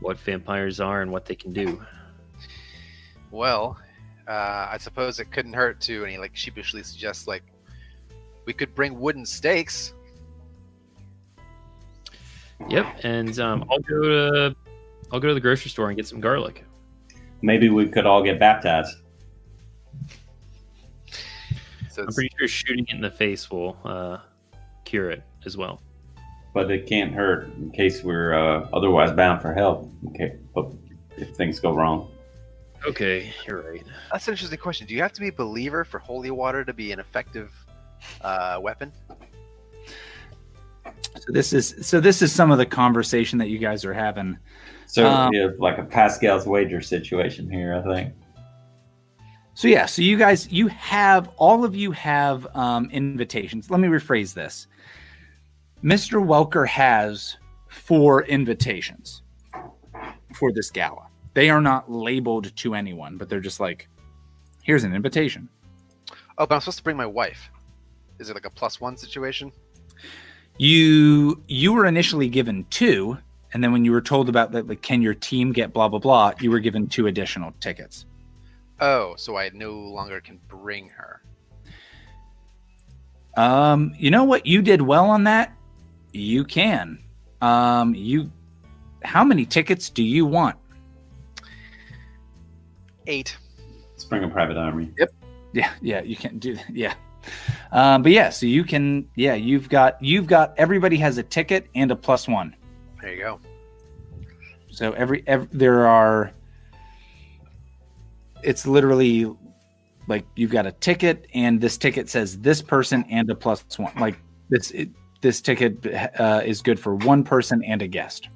what vampires are and what they can do. Well, I suppose it couldn't hurt to, and he like sheepishly suggests like we could bring wooden stakes. Yep, and I'll go to the grocery store and get some garlic. Maybe we could all get baptized. So I'm pretty sure shooting it in the face will cure it as well. But it can't hurt in case we're otherwise bound for help. Okay, but if things go wrong. Okay, you're right. that's an interesting question. Do you have to be a believer for holy water to be an effective weapon? So this is some of the conversation that you guys are having. So you have like a Pascal's wager situation here, I think. So yeah, so you guys, all of you have invitations. Let me rephrase this. Mr. Welker has 4 invitations for this gala. They are not labeled to anyone, but they're just like, here's an invitation. Oh, but I'm supposed to bring my wife. Is it like a +1 situation? You were initially given 2, and then when you were told about that, like, can your team get blah blah blah, you were given 2 additional tickets. Oh, so I no longer can bring her. You know what? You did well on that. You can. How many tickets do you want? 8. Let's bring a private army. Yep. Yeah, you can do that. Yeah. But yeah, so you can, yeah, you've got everybody has a ticket and a +1. There you go. So it's literally like you've got a ticket and this ticket says this person and a +1. Like this ticket is good for one person and a guest.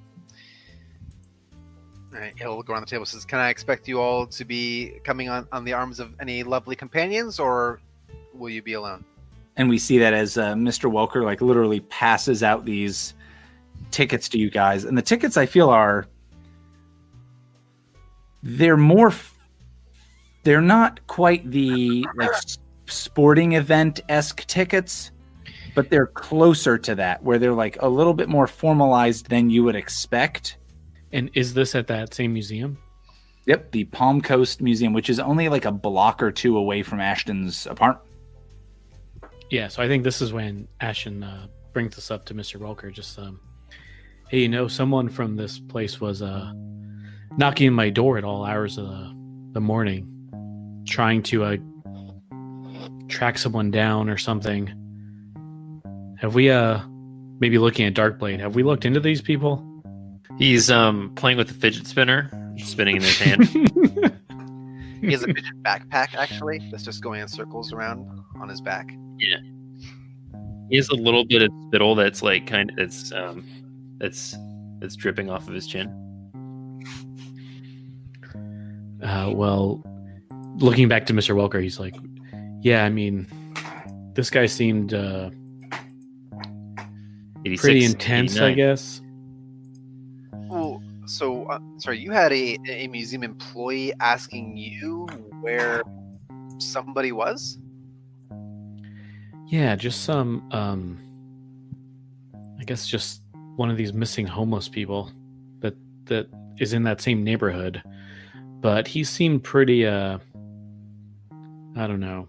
All right, he'll look around the table and says, can I expect you all to be coming on the arms of any lovely companions, or will you be alone? And we see that as Mr. Welker like literally passes out these tickets to you guys. And the tickets I feel they're not quite the like sporting event-esque tickets, but they're closer to that, where they're like a little bit more formalized than you would expect. And is this at that same museum? Yep, the Palm Coast Museum, which is only like a block or 2 away from Ashton's apartment. Yeah, so I think this is when Ashton brings this up to Mr. Welker. Just, hey, someone from this place was knocking on my door at all hours of the morning, trying to track someone down or something. Have we, maybe looking at Darkblade, have we looked into these people? He's playing with the fidget spinner, spinning in his hand. He has a fidget backpack, actually, that's just going in circles around on his back. Yeah. He has a little bit of spittle that's like it's dripping off of his chin. Well, looking back to Mr. Welker, he's like, yeah, this guy seemed pretty intense, 89. I guess. Well, so, sorry, you had a museum employee asking you where somebody was? Yeah, just some, I guess just one of these missing homeless people that is in that same neighborhood. But he seemed pretty, I don't know,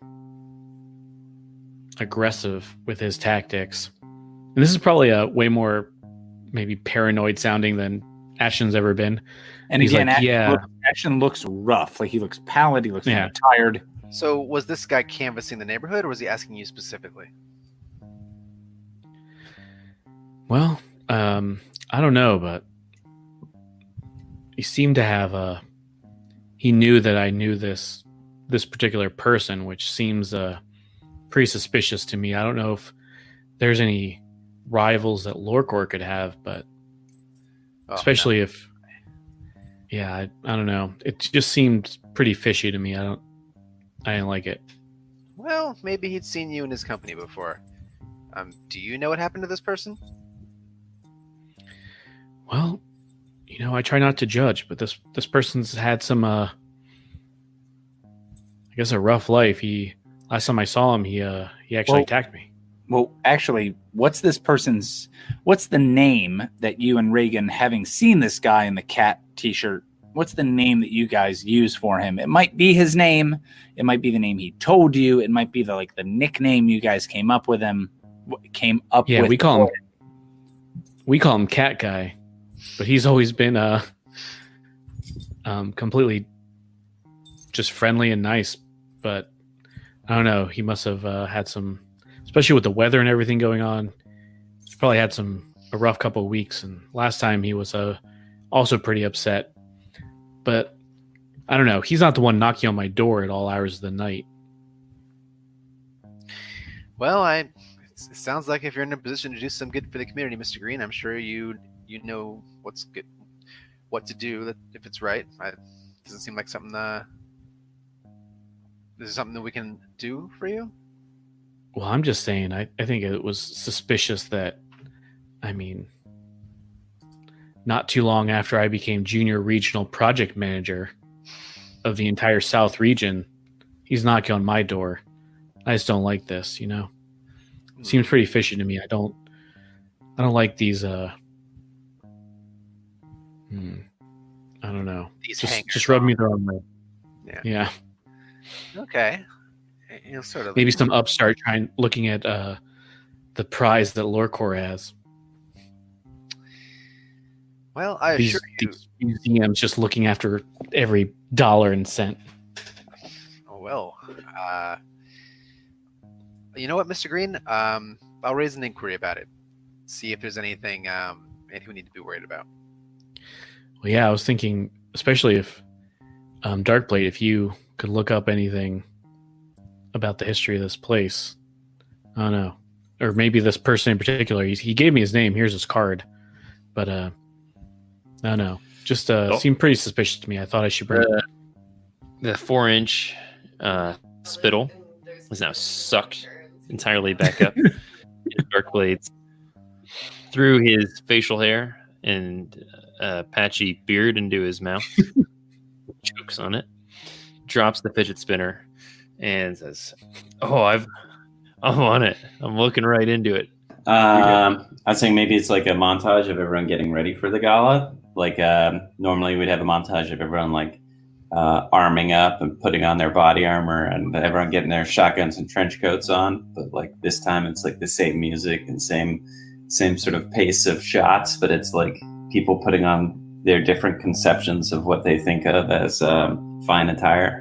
aggressive with his tactics. And this is probably a way more maybe paranoid sounding than Ashton's ever been. And he's again, like, Ashton looks rough. Like he looks pallid. He looks tired. So was this guy canvassing the neighborhood, or was he asking you specifically? Well, I don't know, but he seemed to have he knew that I knew this particular person, which seems pretty suspicious to me. I don't know if there's any rivals that Lorcor could have, but especially if, I don't know. It just seemed pretty fishy to me. I didn't like it. Well, maybe he'd seen you in his company before. Do you know what happened to this person? Well, I try not to judge, but this person's had some, I guess, a rough life. Last time I saw him, he actually attacked me. Well, actually, what's the name that you and Reagan, having seen this guy in the cat t-shirt, what's the name that you guys use for him? It might be his name. It might be the name he told you. It might be the nickname you guys came up with. Yeah, we call him Cat Guy, but he's always been completely just friendly and nice. But I don't know. He must have had some, especially with the weather and everything going on. He's probably had a rough couple of weeks. And last time he was also pretty upset. But I don't know. He's not the one knocking on my door at all hours of the night. Well, it sounds like if you're in a position to do some good for the community, Mr. Greene, I'm sure you know what's good, what to do if it's right. Doesn't seem like something. This is something that we can do for you. Well, I'm just saying. I think it was suspicious that, not too long after I became junior regional project manager of the entire South region, he's knocking on my door. I just don't like this, Seems pretty fishy to me. I don't like these I don't know. These just rub me the wrong way. Yeah. Okay. Sort of. Maybe some upstart looking at the prize that Lorcor has. Well, I assure you, these museums just looking after every dollar and cent. Oh well. You know what, Mr. Greene? I'll raise an inquiry about it. See if there's anything we need to be worried about. Well, yeah, I was thinking, especially if Darkblade, if you could look up anything about the history of this place. I don't know. Or maybe this person in particular. He gave me his name. Here's his card. But I don't know. Just seemed pretty suspicious to me. I thought I should bring it. The 4-inch spittle is now sucked entirely back up. Darkblades threw his facial hair and patchy beard into his mouth, chokes on it, drops the fidget spinner, and says, I'm on it. I'm looking right into it. I was saying maybe it's like a montage of everyone getting ready for the gala. Like normally we'd have a montage of everyone arming up and putting on their body armor and everyone getting their shotguns and trench coats on. But this time it's the same music and same sort of pace of shots, but it's people putting on their different conceptions of what they think of as fine attire.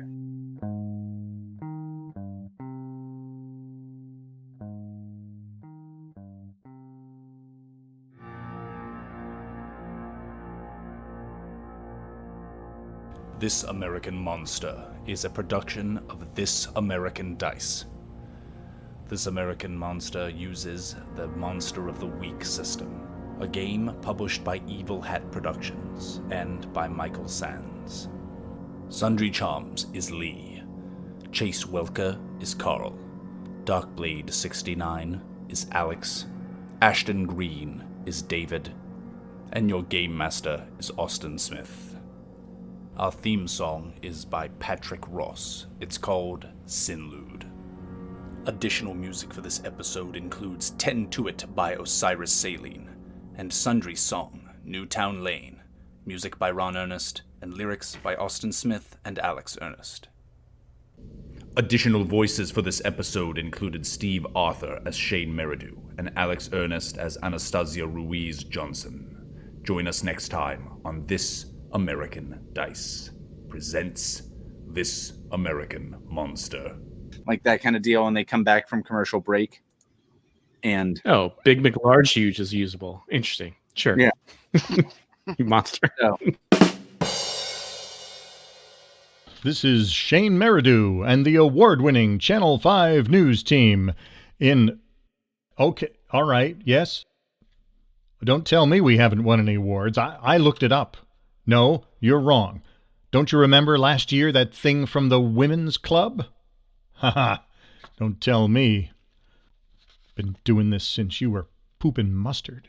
This American Monster is a production of This American Dice. This American Monster uses the Monster of the Week system, a game published by Evil Hat Productions and by Michael Sands. Sundry Charms is Lee. Chase Welker is Carl. Darkblade 69 is Alex. Ashton Greene is David. And your Game Master is Austin Smith. Our theme song is by Patrick Ross. It's called Sinlude. Additional music for this episode includes Tend to It by Osiris Saline and Sundry's song, Newtown Lane, music by Ron Ernest, and lyrics by Austin Smith and Alex Ernest. Additional voices for this episode included Steve Arthur as Shane Meridew and Alex Ernest as Anastasia Ruiz Johnson. Join us next time on This American Dice presents This American Monster. Like that kind of deal when they come back from commercial break. And Big McLarge Huge is usable. Interesting. Sure. Yeah. You monster. Oh. This is Shane Meridew and the award-winning Channel 5 news team Okay, all right, yes. Don't tell me we haven't won any awards. I looked it up. No, you're wrong. Don't you remember last year that thing from the women's club? Haha. Don't tell me. Been doing this since you were pooping mustard.